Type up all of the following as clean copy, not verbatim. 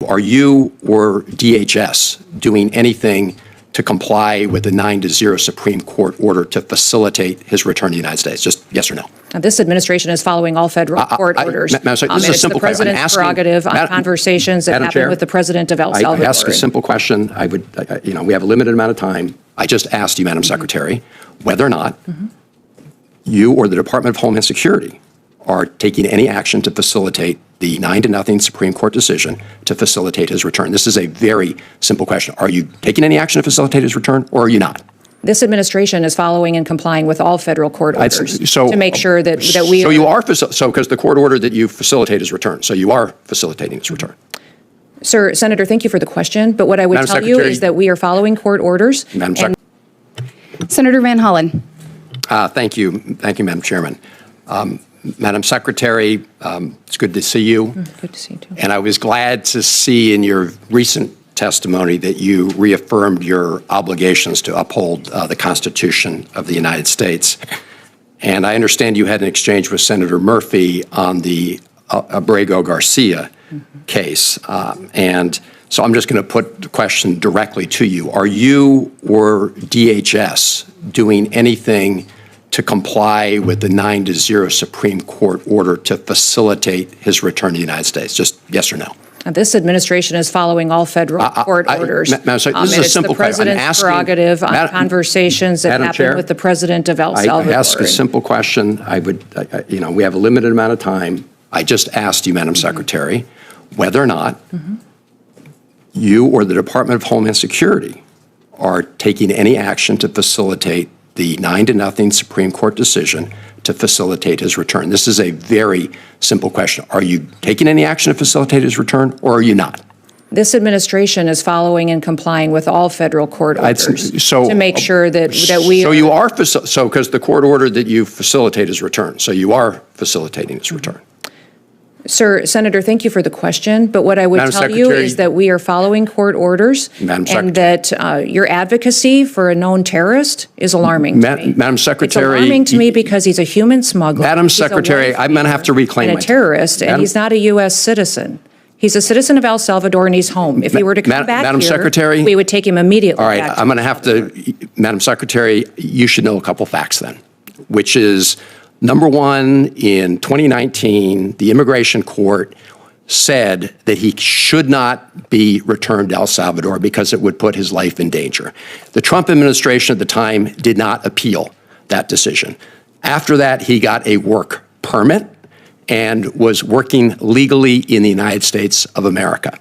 are you or DHS doing anything to comply with the 9-0 Supreme Court order to facilitate his return to the United States? Just yes or no. This administration is following all federal court orders. Madam Secretary, this is a simple question. The president's prerogative on conversations that happen with the president of El Salvador. I ask a simple question. We have a limited amount of time. I just asked you, Madam Secretary, whether or not you or the Department of Homeland Security are taking any action to facilitate the 9-0 Supreme Court decision to facilitate his return. This is a very simple question. Are you taking any action to facilitate his return, or are you not? This administration is following and complying with all federal court orders to make sure that we. So you are because the court ordered that you facilitate his return. So you are facilitating his return. Sir, Senator, thank you for the question. But what I would tell you is that we are following court orders. Senator Van Hollen. Thank you, Madam Chairman. Madam Secretary, it's good to see you. Good to see you too. And I was glad to see in your recent testimony that you reaffirmed your obligations to uphold the Constitution of the United States. And I understand you had an exchange with Senator Murphy on the Abrego Garcia case. And so I'm just going to put the question directly to you. Are you or DHS doing anything to comply with the 9-0 Supreme Court order to facilitate his return to the United States? Just yes or no. This administration is following all federal court orders. Madam Secretary, this is a simple question. It's the president's prerogative on conversations that happen with the president of El Salvador. I ask a simple question. We have a limited amount of time. I just asked you, Madam Secretary, whether or not you or the Department of Homeland Security are taking any action to facilitate the 9-0 Supreme Court decision to facilitate his return. This is a very simple question. Are you taking any action to facilitate his return, or are you not? This administration is following and complying with all federal court orders to make sure that we. So you are because the court ordered that you facilitate his return. So you are facilitating his return. Sir, Senator, thank you for the question. But what I would tell you is that we are following court orders and that your advocacy for a known terrorist is alarming to me. Madam Secretary. It's alarming to me because he's a human smuggler. Madam Secretary, I'm going to have to reclaim and a terrorist, and he's not a U.S. citizen. He's a citizen of El Salvador, and he's home. If he were to come back Madam here, Secretary, we would take him immediately. All right, I'm going to have to, Madam Secretary, you should know a couple facts then, which is, number one, in 2019, the immigration court said that he should not be returned to El Salvador because it would put his life in danger. The Trump administration at the time did not appeal that decision. After that, he got a work permit and was working legally in the United States of America.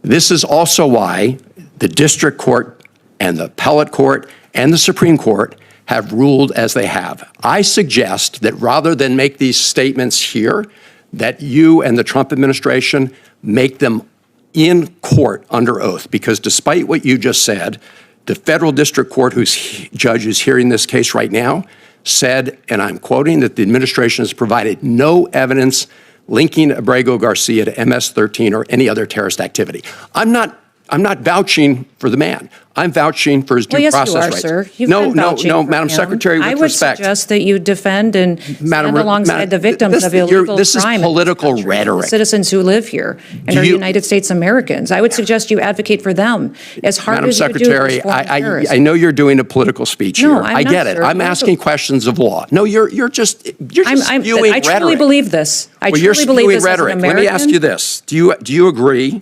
This is also why the district court and the appellate court and the Supreme Court have ruled as they have. I suggest that rather than make these statements here, that you and the Trump administration make them in court under oath, because despite what you just said, the federal district court whose judge is hearing this case right now said, and I'm quoting, that the administration has provided no evidence linking Abrego Garcia to MS-13 or any other terrorist activity. I'm not vouching for the man. I'm vouching for his due process rights. Yes, you are, sir. You've no, been vouching for Madam him. Secretary, with respect. I would suggest that you defend and stand alongside the victims of illegal crime. This is political rhetoric. Citizens who live here and are United States Americans. I would suggest you advocate for them as hard as you do for foreign terrorists. I know you're doing a political speech here. I'm I not, get it. sir. I'm asking questions of law. No, you're just spewing rhetoric. I truly believe this. You're spewing rhetoric. Let me ask you this. Do you agree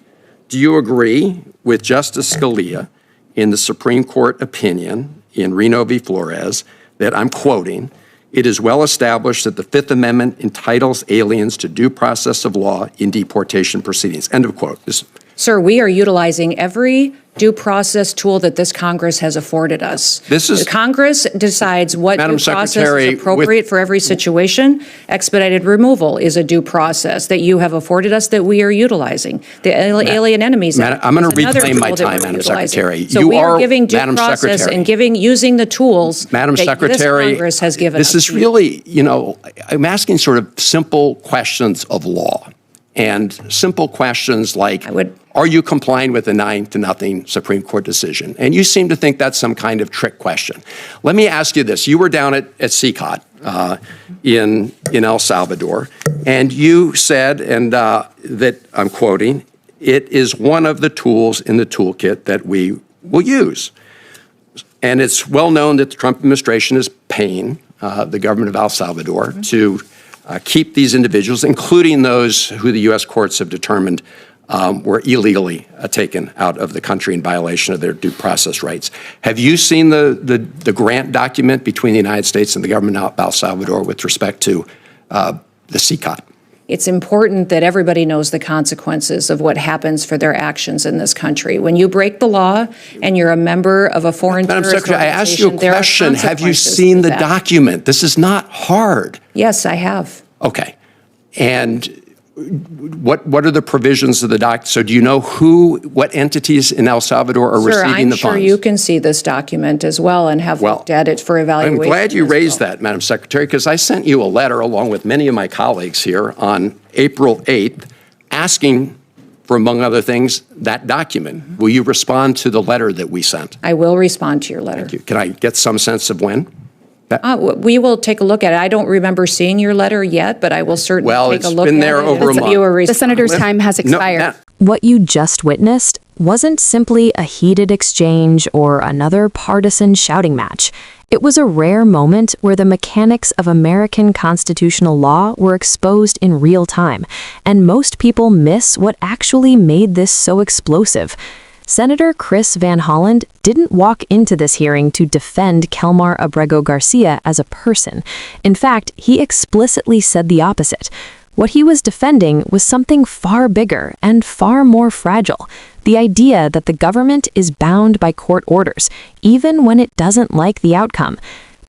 with Justice Scalia in the Supreme Court opinion in Reno v. Flores that, I'm quoting, "It is well established that the Fifth Amendment entitles aliens to due process of law in deportation proceedings." End of quote. Sir, we are utilizing every due process tool that this Congress has afforded us. The Congress decides what due process is appropriate for every situation. Expedited removal is a due process that you have afforded us that we are utilizing. The Alien Enemies Act I'm going to is another reclaim my tool that time, we're Madam utilizing. Secretary. So we are giving due process and using the tools Madam that Secretary, this Congress has given us. This is really, I'm asking sort of simple questions of law. And simple questions like, are you complying with the 9-0 Supreme Court decision? And you seem to think that's some kind of trick question. Let me ask you this. You were down at CCOT in El Salvador, and you said, and that I'm quoting, it is one of the tools in the toolkit that we will use. And it's well known that the Trump administration is paying the government of El Salvador to keep these individuals, including those who the U.S. courts have determined were illegally taken out of the country in violation of their due process rights. Have you seen the grant document between the United States and the government of El Salvador with respect to the CCOT? It's important that everybody knows the consequences of what happens for their actions in this country. When you break the law and you're a member of a foreign terrorist organization, I asked you a question. Have you seen the document? This is not hard. Yes, I have. Okay. And what are the provisions of the doc? So do you know what entities in El Salvador are receiving the funds? I'm sure you can see this document as well and have looked at it for evaluation. I'm glad you raised that, Madam Secretary, because I sent you a letter along with many of my colleagues here on April 8th asking for, among other things, that document. Will you respond to the letter that we sent? I will respond to your letter. Thank you. Can I get some sense of when? We will take a look at it. I don't remember seeing your letter yet, but I will certainly take a look at it. Well, it's been there over a month. The senator's time has expired. What you just witnessed wasn't simply a heated exchange or another partisan shouting match. It was a rare moment where the mechanics of American constitutional law were exposed in real time, and most people miss what actually made this so explosive. Senator Chris Van Hollen didn't walk into this hearing to defend Kilmar Abrego Garcia as a person. In fact, he explicitly said the opposite. What he was defending was something far bigger and far more fragile: the idea that the government is bound by court orders, even when it doesn't like the outcome.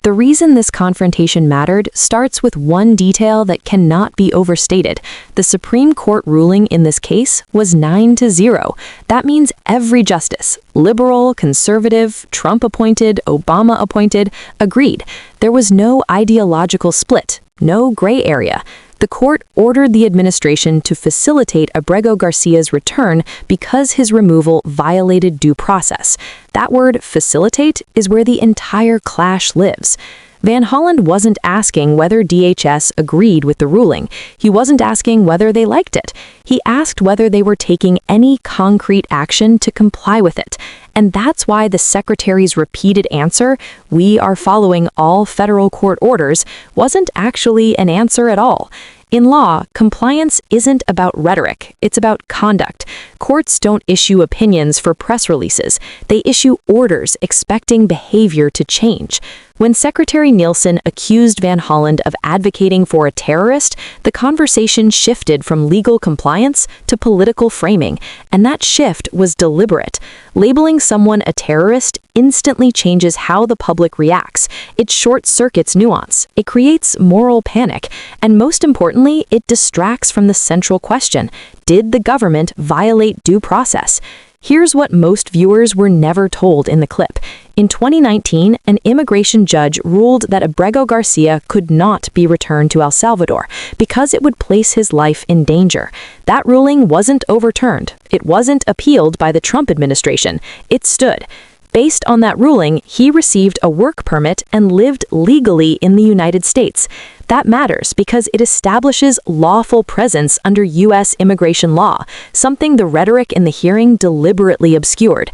The reason this confrontation mattered starts with one detail that cannot be overstated. The Supreme Court ruling in this case was 9-0. That means every justice, liberal, conservative, Trump-appointed, Obama-appointed, agreed. There was no ideological split, no gray area. The court ordered the administration to facilitate Abrego Garcia's return because his removal violated due process. That word, facilitate, is where the entire clash lives. Van Hollen wasn't asking whether DHS agreed with the ruling. He wasn't asking whether they liked it. He asked whether they were taking any concrete action to comply with it. And that's why the Secretary's repeated answer, "We are following all federal court orders," wasn't actually an answer at all. In law, compliance isn't about rhetoric, it's about conduct. Courts don't issue opinions for press releases. They issue orders expecting behavior to change. When Secretary Nielsen accused Van Hollen of advocating for a terrorist, the conversation shifted from legal compliance to political framing, and that shift was deliberate. Labeling someone a terrorist instantly changes how the public reacts. It short-circuits nuance. It creates moral panic. And most importantly, it distracts from the central question: did the government violate due process? Here's what most viewers were never told in the clip. In 2019, an immigration judge ruled that Abrego Garcia could not be returned to El Salvador because it would place his life in danger. That ruling wasn't overturned. It wasn't appealed by the Trump administration. It stood. Based on that ruling, he received a work permit and lived legally in the United States. That matters because it establishes lawful presence under U.S. immigration law, something the rhetoric in the hearing deliberately obscured.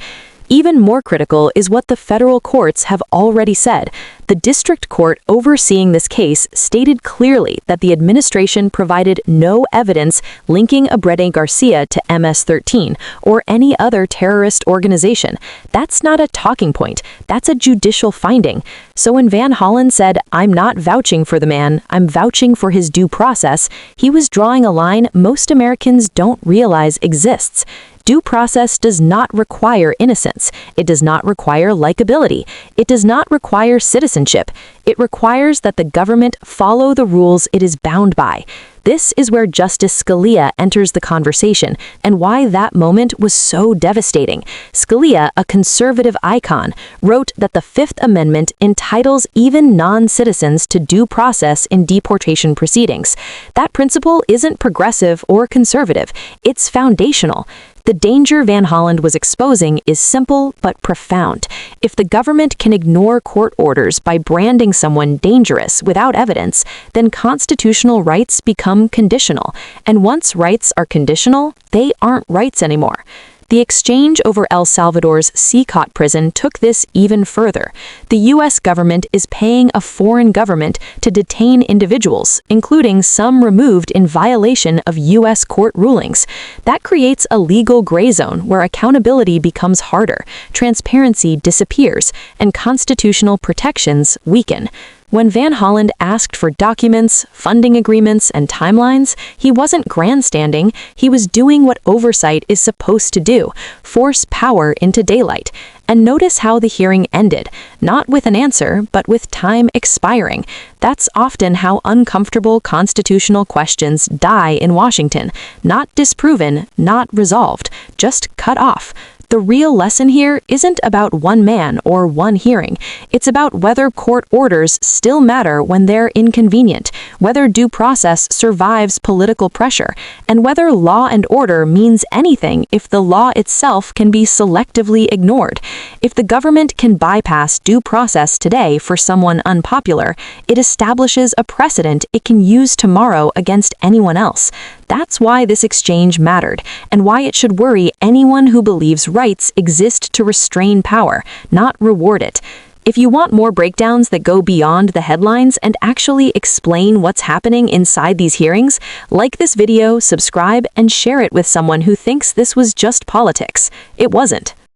Even more critical is what the federal courts have already said. The district court overseeing this case stated clearly that the administration provided no evidence linking Abrego Garcia to MS-13 or any other terrorist organization. That's not a talking point. That's a judicial finding. So when Van Hollen said, "I'm not vouching for the man, I'm vouching for his due process," he was drawing a line most Americans don't realize exists. Due process does not require innocence. It does not require likability. It does not require citizenship. It requires that the government follow the rules it is bound by. This is where Justice Scalia enters the conversation and why that moment was so devastating. Scalia, a conservative icon, wrote that the Fifth Amendment entitles even non-citizens to due process in deportation proceedings. That principle isn't progressive or conservative. It's foundational. The danger Van Hollen was exposing is simple but profound. If the government can ignore court orders by branding someone dangerous without evidence, then constitutional rights become become conditional, and once rights are conditional, they aren't rights anymore. The exchange over El Salvador's Secot prison took this even further. The U.S. government is paying a foreign government to detain individuals, including some removed in violation of U.S. court rulings. That creates a legal gray zone where accountability becomes harder, transparency disappears, and constitutional protections weaken. When Van Hollen asked for documents, funding agreements, and timelines, he wasn't grandstanding, he was doing what oversight is supposed to do, force power into daylight. And notice how the hearing ended, not with an answer, but with time expiring. That's often how uncomfortable constitutional questions die in Washington. Not disproven, not resolved, just cut off. The real lesson here isn't about one man or one hearing. It's about whether court orders still matter when they're inconvenient, whether due process survives political pressure, and whether law and order means anything if the law itself can be selectively ignored. If the government can bypass due process today for someone unpopular, it establishes a precedent it can use tomorrow against anyone else. That's why this exchange mattered, and why it should worry anyone who believes rights exist to restrain power, not reward it. If you want more breakdowns that go beyond the headlines and actually explain what's happening inside these hearings, like this video, subscribe, and share it with someone who thinks this was just politics. It wasn't.